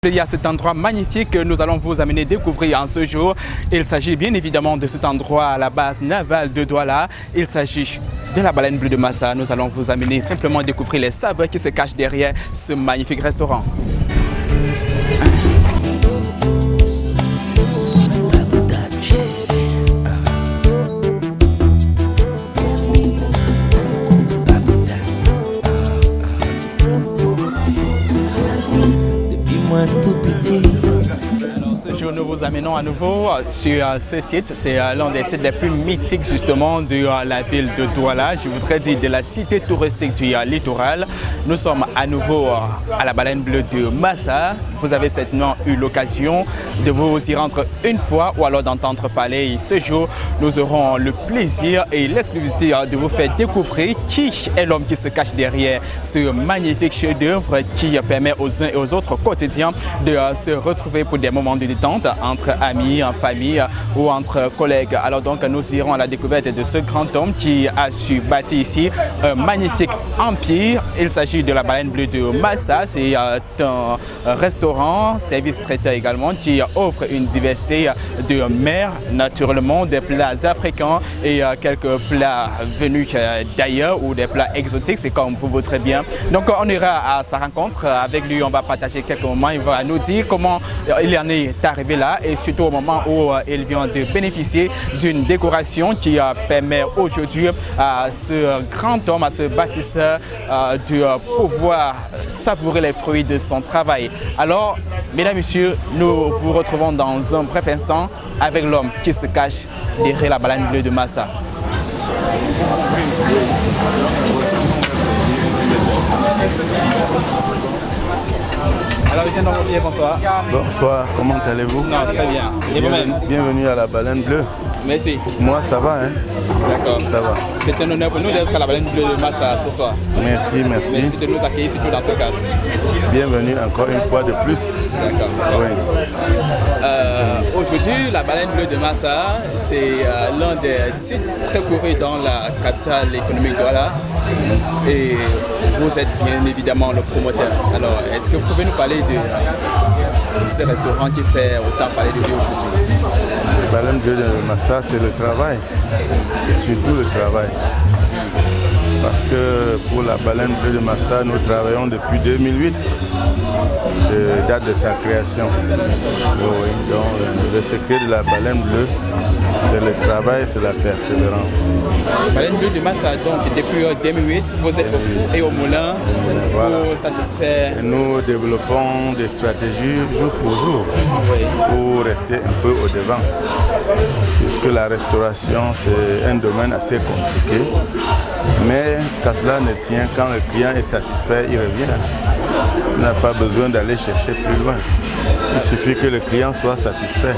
Il y a cet endroit magnifique que nous allons vous amener découvrir en ce jour. Il s'agit bien évidemment de cet endroit à la base navale de Douala. Il s'agit de la baleine bleue de Massa. Nous allons vous amener simplement découvrir les saveurs qui se cachent derrière ce magnifique restaurant. Tout petit. Alors, ce jour, nous vous amenons à nouveau sur ce site. C'est l'un des sites les plus mythiques justement de la ville de Douala. Je voudrais dire de la cité touristique du littoral. Nous sommes à nouveau à la baleine bleue de Massa. Vous avez certainement eu l'occasion de vous y rendre une fois ou alors d'entendre parler. Et ce jour, nous aurons le plaisir et l'exclusivité de vous faire découvrir qui est l'homme qui se cache derrière ce magnifique chef-d'œuvre qui permet aux uns et aux autres quotidiens de se retrouver pour des moments de détente entre amis, en famille ou entre collègues. Alors donc, nous irons à la découverte de ce grand homme qui a su bâtir ici un magnifique empire. Il s'agit de la baleine bleue de Massa. C'est un restaurant, service traiteur également, qui offre une diversité de mers, naturellement, des plats africains et quelques plats venus d'ailleurs ou des plats exotiques, c'est comme vous voudrez bien. Donc on ira à sa rencontre avec lui, on va partager quelques moments, il va nous dire comment il en est arrivé là et surtout au moment où il vient de bénéficier d'une décoration qui permet aujourd'hui à ce grand homme, à ce bâtisseur de pouvoir savourer les fruits de son travail. Alors, mesdames et messieurs, nous vous retrouvons dans un bref instant avec l'homme qui se cache derrière la baleine bleue de Massa. Alors, monsieur Ndongobié, bonsoir. Bonsoir, comment allez-vous? Non, très bien. Et vous-même? Bienvenue à la baleine bleue. Merci. Moi, ça va, hein? D'accord. Ça va. C'est un honneur pour nous d'être à la baleine bleue de Massa ce soir. Merci, merci. Merci de nous accueillir surtout dans ce cadre. Bienvenue encore une fois de plus. D'accord. Oui. Aujourd'hui, la baleine bleue de Massa, c'est l'un des sites très courus dans la capitale économique de Douala. Et vous êtes bien évidemment le promoteur. Alors, est-ce que vous pouvez nous parler de ce restaurant qui fait autant parler de lui aujourd'hui? La baleine bleue de Massa, c'est le travail. Et surtout le travail. Parce que pour la baleine bleue de Massa, nous travaillons depuis 2008, date de sa création. Oui, donc le secret de la baleine bleue, c'est le travail, c'est la persévérance. La baleine bleue de Massa, donc depuis 2008, vous êtes au four et au moulin pour satisfaire. Et nous développons des stratégies jour pour jour pour rester un peu au devant. Puisque la restauration, c'est un domaine assez compliqué. Mais qu'à cela ne tient, quand le client est satisfait, il revient. Tu n'as pas besoin d'aller chercher plus loin. Il suffit que le client soit satisfait.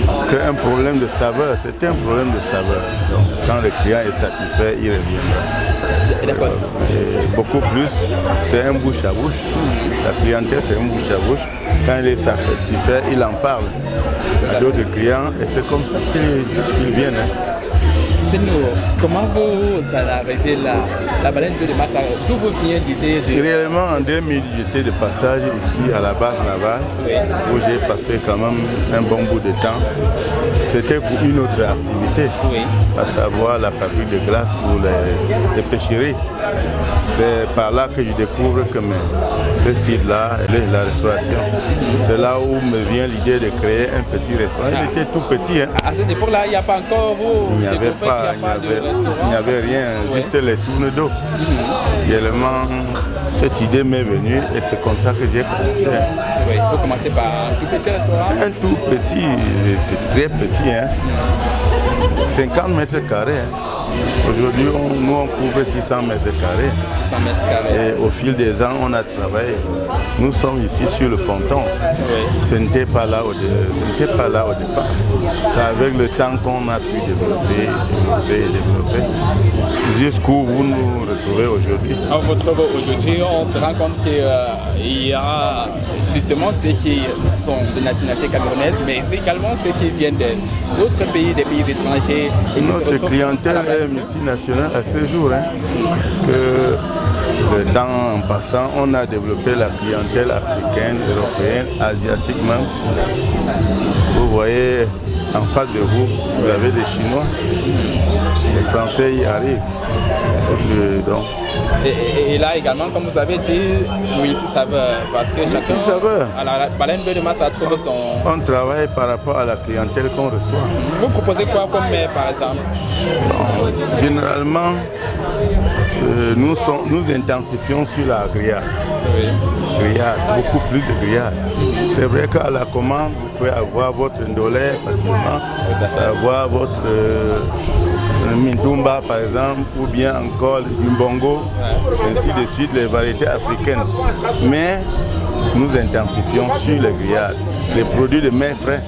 Parce qu'un problème de saveur, c'est un problème de saveur. Donc quand le client est satisfait, il revient. Et beaucoup plus, c'est un bouche à bouche. La clientèle, c'est un bouche à bouche. Quand il est satisfait, il en parle à d'autres clients et c'est comme ça qu'ils viennent. Dites-nous, comment vous en arrivez là, la baleine bleue de Massa, d'où vous vient l'idée de... Réellement, en 2000, j'étais de passage ici à la base navale, où j'ai passé quand même un bon bout de temps. C'était pour une autre activité, à savoir la fabrique de glace pour les pêcheries. C'est par là que je découvre que ce site-là, la restauration, c'est là où me vient l'idée de créer un petit restaurant. Il était tout petit. Hein. À cette époque-là, il n'y a pas encore vous. Il n'y avait pas, il n'y avait rien, juste les tournes d'eau. Également, cette idée m'est venue et c'est comme ça que j'ai commencé. Oui, il faut commencer par un tout petit restaurant. Un tout petit, c'est très petit. Hein. 50 mètres carrés. Hein. Aujourd'hui, nous on couvre 600 mètres carrés. 600 mètres carrés. Et au fil des ans, on a travaillé. Nous sommes ici sur le ponton. Ce n'était pas là au départ. C'est avec le temps qu'on a pu développer, jusqu'où vous nous retrouvez aujourd'hui. On vous retrouve aujourd'hui, on se rend compte qu'il y a justement ceux qui sont de nationalité camerounaise, mais également ceux qui viennent des autres pays, des pays étrangers. Et notre clientèle est multinationale à ce jour. Hein, parce que le temps en passant, on a développé la clientèle africaine, européenne, asiatique même. Vous voyez, en face de vous, vous avez des Chinois. Les Français y arrivent. Donc, et là également, comme vous avez dit, multi-saveur, parce que chacun à la baleine de masse a trouvé son... On travaille par rapport à la clientèle qu'on reçoit. Vous proposez quoi comme mets par exemple? Bon, généralement, nous intensifions sur la grillade. Oui. Grillade, beaucoup plus de grillade. C'est vrai qu'à la commande, vous pouvez avoir votre ndolé facilement, avoir votre mindumba par exemple, ou bien encore du mbongo, ainsi de suite, les variétés africaines. Mais nous intensifions sur les grillades. Les produits de main frais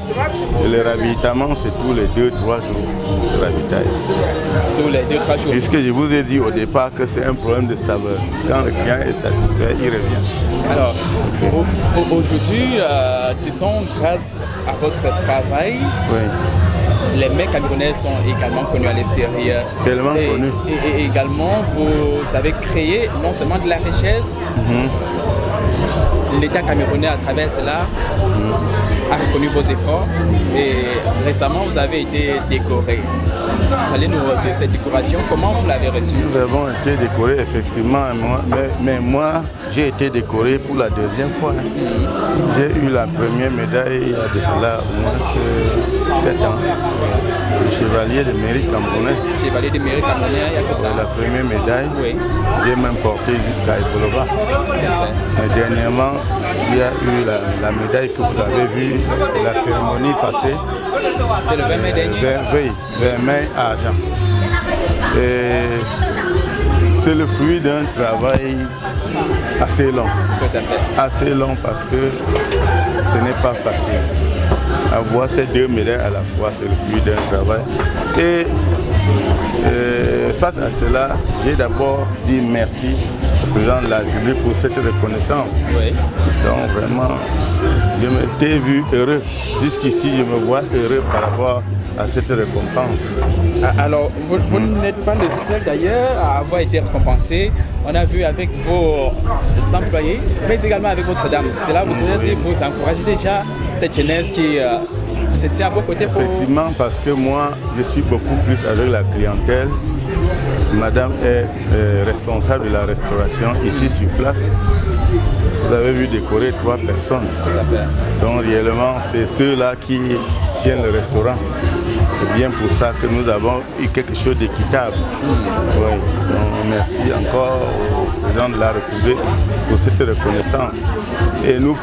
et le ravitaillement, c'est tous les 2-3 jours qu'on se ravitaille. Tous les 2-3 jours. Puisque je vous ai dit au départ que c'est un problème de saveur. Quand le client est satisfait, il revient. Alors, aujourd'hui, disons, grâce à votre travail, oui, les mets camerounais sont également connus à l'extérieur. Tellement connus. Et également, vous avez créé non seulement de la richesse, l'État camerounais à travers cela a reconnu vos efforts et récemment vous avez été décoré. Vous allez nous redire cette décoration, comment vous l'avez reçue? Nous avons été décorés effectivement, mais moi j'ai été décoré pour la deuxième fois. J'ai eu la première médaille il y a de cela au moins 7 ans. Le chevalier de mérite camerounais. Chevalier de mérite camerounais, il y a 7 ans. La première médaille, oui. J'ai même porté jusqu'à Ebolova. Mais dernièrement, il y a eu la médaille que vous avez vue, la cérémonie passée. C'est le 20 mai dernier? Oui, 20 mai à Agen. C'est le fruit d'un travail assez long. Assez long parce que ce n'est pas facile. Avoir ces 2 médailles à la fois, c'est le fruit d'un travail. Et face à cela, j'ai d'abord dit merci au président de la République pour cette reconnaissance. Oui. Donc vraiment, je m'étais vu heureux. Jusqu'ici, je me vois heureux par rapport à cette récompense. Alors, vous n'êtes pas le seul d'ailleurs à avoir été récompensé. On a vu avec vos employés, mais également avec votre dame. C'est là où vous encouragez déjà cette jeunesse qui se tient à vos côtés. Effectivement, parce que moi, je suis beaucoup plus avec la clientèle. Madame est responsable de la restauration ici sur place. Vous avez vu décorer 3 personnes. Donc réellement, c'est ceux-là qui tiennent le restaurant. C'est bien pour ça que nous avons eu quelque chose d'équitable. Oui. Donc merci encore au président de la République pour cette reconnaissance. Et nous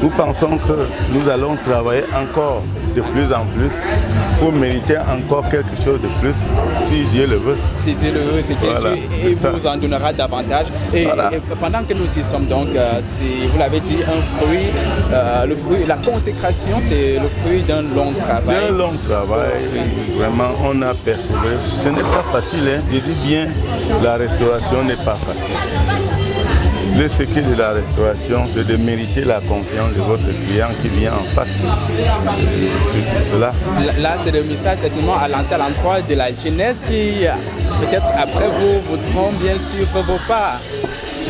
pensons que nous allons travailler encore de plus en plus pour mériter encore quelque chose de plus, si Dieu le veut. Si Dieu le veut, c'est quelque chose et vous en donnera davantage. Et pendant que nous y sommes, donc, vous l'avez dit, un fruit, le fruit, la consécration, c'est le fruit d'un long travail. D'un long travail, vraiment, on a persévéré. Ce n'est pas facile, hein. Je dis bien, la restauration n'est pas facile. Le secret de la restauration, c'est de mériter la confiance de votre client qui vient en face. C'est cela. Là, c'est le message certainement à lancer à l'endroit de la jeunesse qui, peut-être après vous, voudront bien suivre vos pas.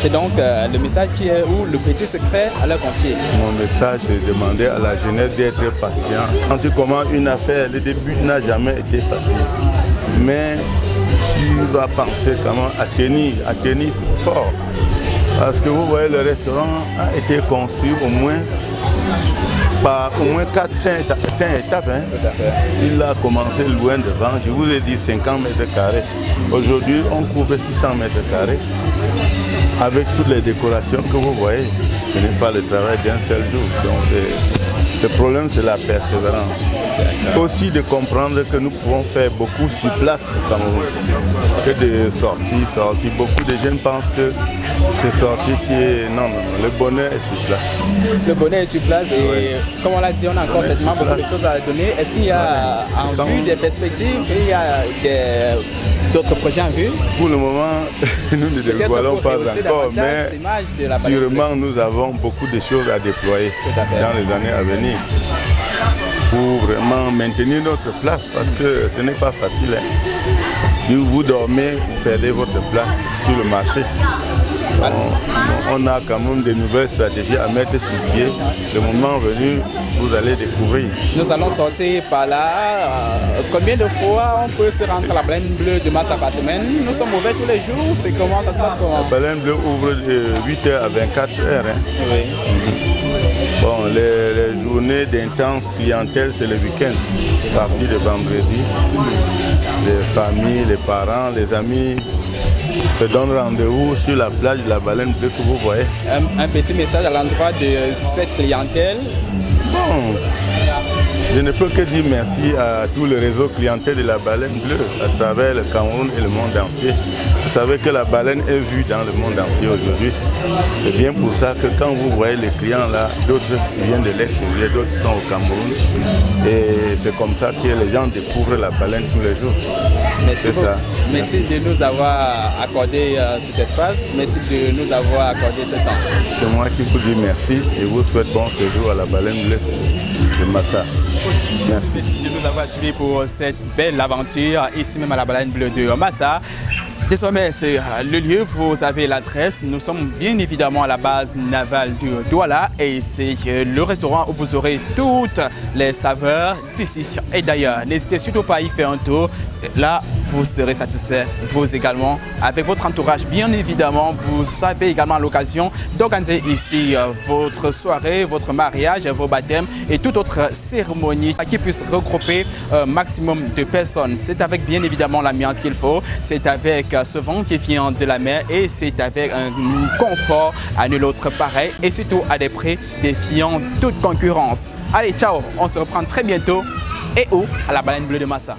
C'est donc le message qui est où le petit secret à leur confier. Mon message, c'est de demander à la jeunesse d'être patient. Quand tu commences une affaire, le début n'a jamais été facile. Mais tu vas penser comment à tenir fort. Parce que vous voyez, le restaurant a été conçu au moins par 4-5 étapes. Hein. Il a commencé loin devant, je vous ai dit 50 mètres carrés. Aujourd'hui, on couvre 600 mètres carrés. Avec toutes les décorations que vous voyez, ce n'est pas le travail d'un seul jour. Donc le problème, c'est la persévérance. Aussi de comprendre que nous pouvons faire beaucoup sur place au Cameroun. Que de sorties. Beaucoup de jeunes pensent que c'est sorti qui est... Non, le bonheur est sur place. Le bonheur est sur place et comme on l'a dit, on a encore certainement beaucoup de choses à donner. Est-ce qu'il y a en vue des perspectives, il y a d'autres projets en vue? Pour le moment, nous ne dévoilons pas encore, mais sûrement nous avons beaucoup de choses à déployer dans les années à venir pour vraiment maintenir notre place parce que ce n'est pas facile. Hein. Vous dormez, vous perdez votre place sur le marché. On a quand même de nouvelles stratégies à mettre sur pied. Le moment venu, vous allez découvrir. Nous allons sortir par là. Combien de fois on peut se rendre à la baleine bleue de Massa par semaine? Nous sommes ouverts tous les jours. C'est comment ça se passe comment? La baleine bleue ouvre de 8h à 24h. Hein. Oui. Bon, les journées d'intense clientèle, c'est le week-end. À partir de vendredi, les familles, les parents, les amis se donnent rendez-vous sur la plage de la baleine bleue que vous voyez. Un petit message à l'endroit de cette clientèle. Bon, je ne peux que dire merci à tout le réseau clientèle de la baleine bleue à travers le Cameroun et le monde entier. Vous savez que la baleine est vue dans le monde entier aujourd'hui. C'est bien pour ça que quand vous voyez les clients là, d'autres viennent de l'extérieur, d'autres sont au Cameroun. Et c'est comme ça que les gens découvrent la baleine tous les jours. Merci beaucoup. Merci de nous avoir accordé cet espace. Merci de nous avoir accordé ce temps. C'est moi qui vous dis merci et vous souhaite bon séjour à la baleine bleue de Massa. Merci de nous avoir suivis pour cette belle aventure ici même à la baleine bleue de Massa. Désormais, c'est le lieu, vous avez l'adresse. Nous sommes bien évidemment à la base navale de Douala et c'est le restaurant où vous aurez toutes les saveurs d'ici et d'ailleurs. N'hésitez surtout pas à y faire un tour. Là, vous serez satisfait, vous également, avec votre entourage. Bien évidemment, vous avez également l'occasion d'organiser ici votre soirée, votre mariage, vos baptêmes et toute autre cérémonie qui puisse regrouper un maximum de personnes. C'est avec bien évidemment l'ambiance qu'il faut, c'est avec ce vent qui vient de la mer et c'est avec un confort à nul autre pareil et surtout à des prix défiant toute concurrence. Allez, ciao, on se reprend très bientôt et où? À la baleine bleue de Massa.